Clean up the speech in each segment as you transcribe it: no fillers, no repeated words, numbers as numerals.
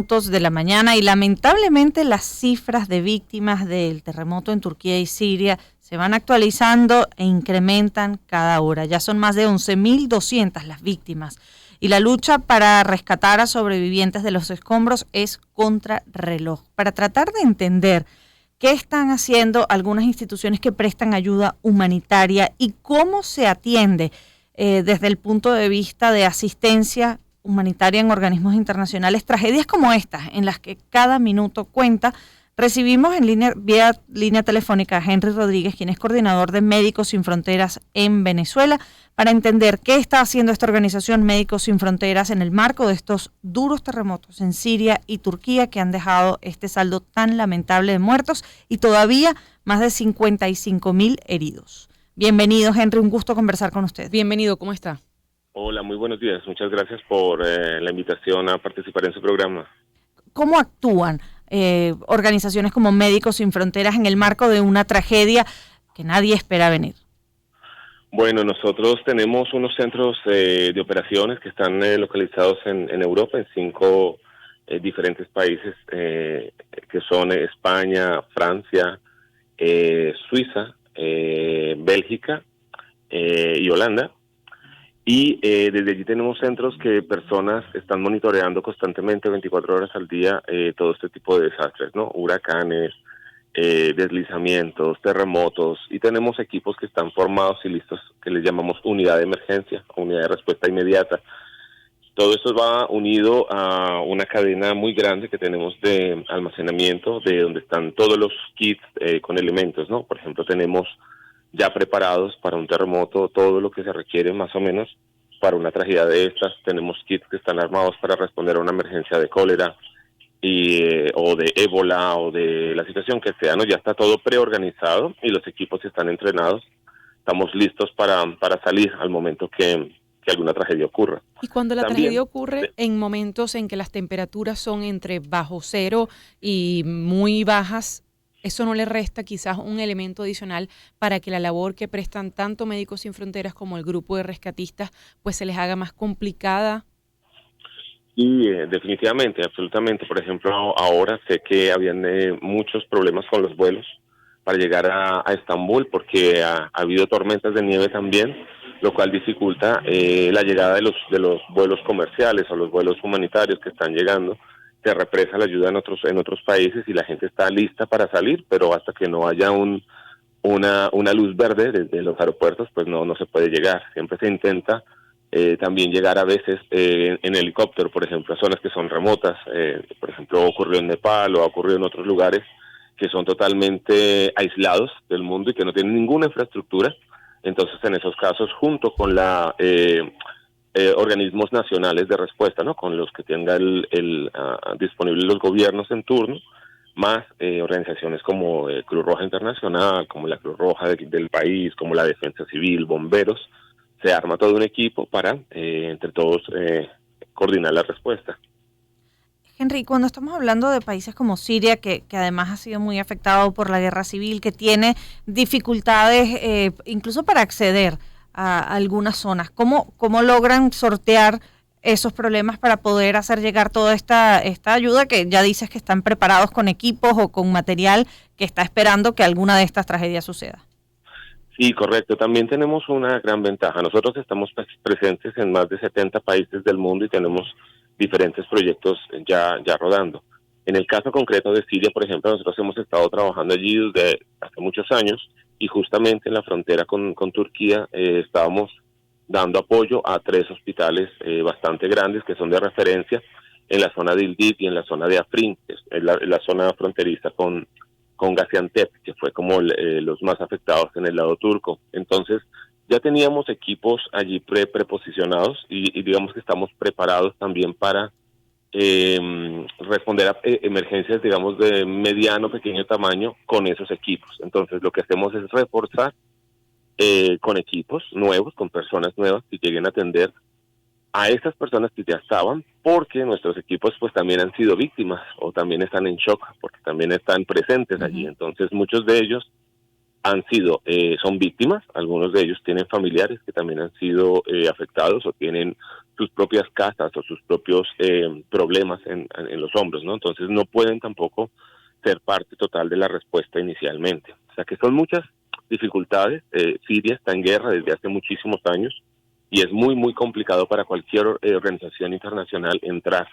Minutos de la mañana y lamentablemente las cifras de víctimas del terremoto en Turquía y Siria se van actualizando e incrementan cada hora. Ya son más de 11.200 las víctimas y la lucha para rescatar a sobrevivientes de los escombros es contrarreloj. Para tratar de entender qué están haciendo algunas instituciones que prestan ayuda humanitaria y cómo se atiende desde el punto de vista de asistencia humanitaria en organismos internacionales, tragedias como estas, en las que cada minuto cuenta, recibimos en línea, vía línea telefónica a Henry Rodríguez, quien es coordinador de Médicos Sin Fronteras en Venezuela, para entender qué está haciendo esta organización Médicos Sin Fronteras en el marco de estos duros terremotos en Siria y Turquía que han dejado este saldo tan lamentable de muertos y todavía más de 55.000 heridos. Bienvenido, Henry, un gusto conversar con usted. Bienvenido, ¿cómo está? Hola, muy buenos días. Muchas gracias por la invitación a participar en su programa. ¿Cómo actúan organizaciones como Médicos Sin Fronteras en el marco de una tragedia que nadie espera venir? Bueno, nosotros tenemos unos centros de operaciones que están localizados en Europa, en 5 diferentes países, que son España, Francia, Suiza, Bélgica y Holanda. Y desde allí tenemos centros que personas están monitoreando constantemente 24 horas al día todo este tipo de desastres, ¿no? Huracanes, deslizamientos, terremotos, y tenemos equipos que están formados y listos, que les llamamos unidad de emergencia, unidad de respuesta inmediata. Todo esto va unido a una cadena muy grande que tenemos de almacenamiento, de donde están todos los kits con elementos, ¿no? Por ejemplo, tenemos ya preparados para un terremoto todo lo que se requiere más o menos para una tragedia de estas. Tenemos kits que están armados para responder a una emergencia de cólera o de ébola o de la situación que sea, ¿no? Ya está todo preorganizado y los equipos están entrenados. Estamos listos para salir al momento que alguna tragedia ocurra. Y cuando la También, tragedia ocurre en momentos en que las temperaturas son entre bajo cero y muy bajas, ¿eso no le resta quizás un elemento adicional para que la labor que prestan tanto Médicos Sin Fronteras como el grupo de rescatistas pues se les haga más complicada? y definitivamente, absolutamente. Por ejemplo, ahora sé que habían muchos problemas con los vuelos para llegar a Estambul porque ha habido tormentas de nieve también, lo cual dificulta la llegada de los vuelos comerciales o los vuelos humanitarios que están llegando. Se represa la ayuda en otros países y la gente está lista para salir, pero hasta que no haya una luz verde desde los aeropuertos, pues no se puede llegar. Siempre se intenta también llegar a veces en helicóptero, por ejemplo, a zonas que son remotas. Por ejemplo, ocurrió en Nepal o ha ocurrido en otros lugares que son totalmente aislados del mundo y que no tienen ninguna infraestructura. Entonces, en esos casos, junto con la organismos nacionales de respuesta, ¿no? Con los que tenga disponibles los gobiernos en turno, más organizaciones como Cruz Roja Internacional, como la Cruz Roja del país, como la Defensa Civil, bomberos. Se arma todo un equipo para, entre todos, coordinar la respuesta. Henry, cuando estamos hablando de países como Siria, que además ha sido muy afectado por la guerra civil, que tiene dificultades incluso para acceder a algunas zonas, ¿cómo logran sortear esos problemas para poder hacer llegar toda esta ayuda que ya dices que están preparados con equipos o con material que está esperando que alguna de estas tragedias suceda? Sí, correcto. También tenemos una gran ventaja. Nosotros estamos presentes en más de 70 países del mundo y tenemos diferentes proyectos ya rodando. En el caso concreto de Siria, por ejemplo, nosotros hemos estado trabajando allí desde hace muchos años y justamente en la frontera con Turquía estábamos dando apoyo a 3 hospitales bastante grandes que son de referencia en la zona de Idlib y en la zona de Afrin, que es la zona fronteriza con Gaziantep, que fue como los más afectados en el lado turco. Entonces, ya teníamos equipos allí preposicionados y digamos que estamos preparados también para responder a emergencias, digamos, de mediano, pequeño tamaño con esos equipos. Entonces, lo que hacemos es reforzar con equipos nuevos, con personas nuevas que lleguen a atender a estas personas que ya estaban, porque nuestros equipos pues también han sido víctimas o también están en shock, porque también están presentes allí. Entonces muchos de ellos son víctimas, algunos de ellos tienen familiares que también han sido afectados o tienen sus propias casas o sus propios problemas en los hombros, ¿no? Entonces no pueden tampoco ser parte total de la respuesta inicialmente. O sea que son muchas dificultades. Siria está en guerra desde hace muchísimos años y es muy, muy complicado para cualquier organización internacional entrar.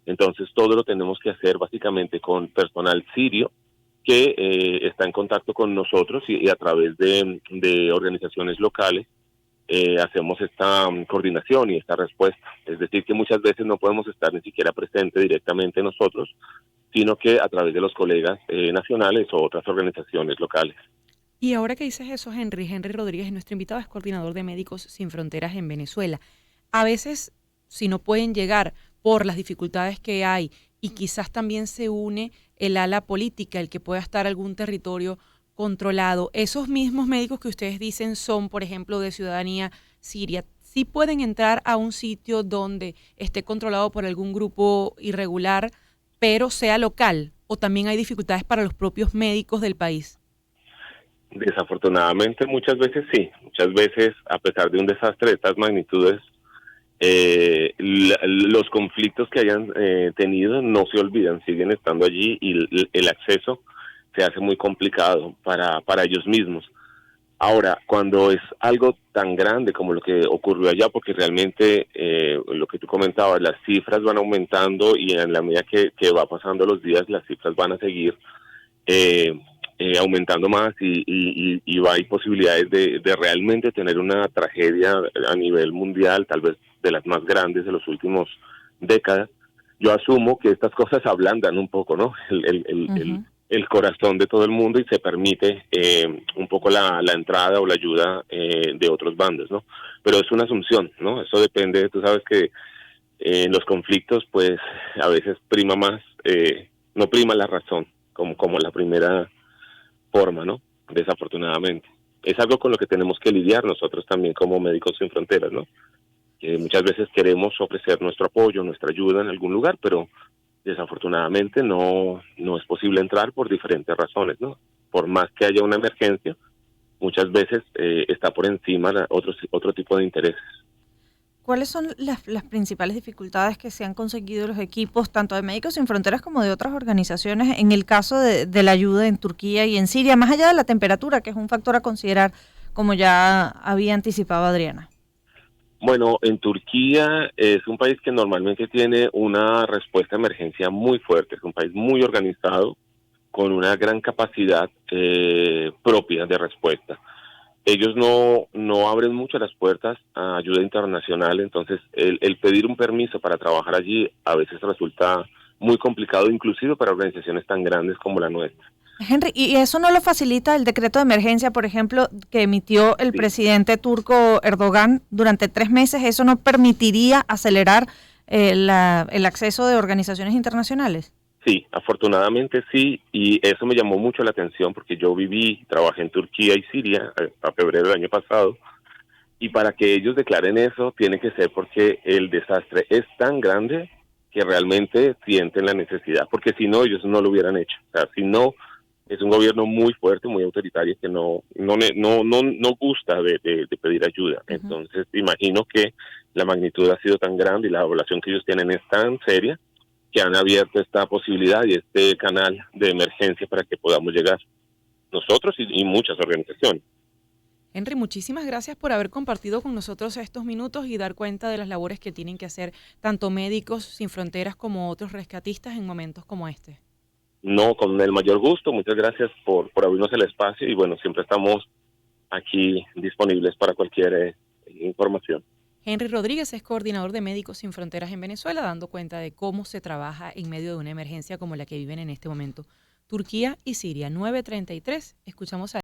Entonces todo lo tenemos que hacer básicamente con personal sirio que está en contacto con nosotros y a través de organizaciones locales hacemos esta coordinación y esta respuesta. Es decir, que muchas veces no podemos estar ni siquiera presente directamente nosotros, sino que a través de los colegas nacionales o otras organizaciones locales. Y ahora que dices eso, Henry Rodríguez, nuestro invitado, es coordinador de Médicos Sin Fronteras en Venezuela. A veces, si no pueden llegar por las dificultades que hay y quizás también se une el ala política, el que pueda estar algún territorio controlado, esos mismos médicos que ustedes dicen son, por ejemplo, de ciudadanía siria, ¿sí pueden entrar a un sitio donde esté controlado por algún grupo irregular, pero sea local? ¿O también hay dificultades para los propios médicos del país? Desafortunadamente muchas veces sí, muchas veces a pesar de un desastre de estas magnitudes, los conflictos que hayan tenido no se olvidan, siguen estando allí y el acceso se hace muy complicado para ellos mismos. Ahora, cuando es algo tan grande como lo que ocurrió allá, porque realmente lo que tú comentabas, las cifras van aumentando y en la medida que va pasando los días, las cifras van a seguir aumentando más y hay posibilidades de realmente tener una tragedia a nivel mundial, tal vez de las más grandes de los últimos décadas. Yo asumo que estas cosas ablandan un poco, ¿no? El corazón de todo el mundo y se permite un poco la entrada o la ayuda de otros bandos, ¿no? Pero es una asunción, ¿no? Eso depende, tú sabes que en los conflictos, pues, a veces prima más, no prima la razón, como la primera forma, ¿no? Desafortunadamente. Es algo con lo que tenemos que lidiar nosotros también como Médicos Sin Fronteras, ¿no? Que muchas veces queremos ofrecer nuestro apoyo, nuestra ayuda en algún lugar, pero desafortunadamente no es posible entrar por diferentes razones, ¿no? Por más que haya una emergencia, muchas veces está por encima otro tipo de intereses. ¿Cuáles son las principales dificultades que se han conseguido los equipos, tanto de Médicos Sin Fronteras como de otras organizaciones, en el caso de la ayuda en Turquía y en Siria, más allá de la temperatura, que es un factor a considerar, como ya había anticipado Adriana? Bueno, en Turquía es un país que normalmente tiene una respuesta a emergencia muy fuerte, es un país muy organizado, con una gran capacidad propia de respuesta. Ellos no abren mucho las puertas a ayuda internacional, entonces el pedir un permiso para trabajar allí a veces resulta muy complicado, inclusive para organizaciones tan grandes como la nuestra. Henry, ¿y eso no lo facilita el decreto de emergencia, por ejemplo, que emitió el presidente turco Erdogan durante 3 meses? ¿Eso no permitiría acelerar el acceso de organizaciones internacionales? Sí, afortunadamente sí, y eso me llamó mucho la atención porque yo trabajé en Turquía y Siria a febrero del año pasado, y para que ellos declaren eso tiene que ser porque el desastre es tan grande que realmente sienten la necesidad, porque si no ellos no lo hubieran hecho. O sea, si no, es un gobierno muy fuerte, muy autoritario que no gusta de pedir ayuda. Uh-huh. Entonces imagino que la magnitud ha sido tan grande y la población que ellos tienen es tan seria que han abierto esta posibilidad y este canal de emergencia para que podamos llegar nosotros y muchas organizaciones. Henry, muchísimas gracias por haber compartido con nosotros estos minutos y dar cuenta de las labores que tienen que hacer tanto Médicos Sin Fronteras como otros rescatistas en momentos como este. No, con el mayor gusto. Muchas gracias por abrirnos el espacio y bueno, siempre estamos aquí disponibles para cualquier información. Henry Rodríguez es coordinador de Médicos Sin Fronteras en Venezuela, dando cuenta de cómo se trabaja en medio de una emergencia como la que viven en este momento Turquía y Siria. 9:33, escuchamos a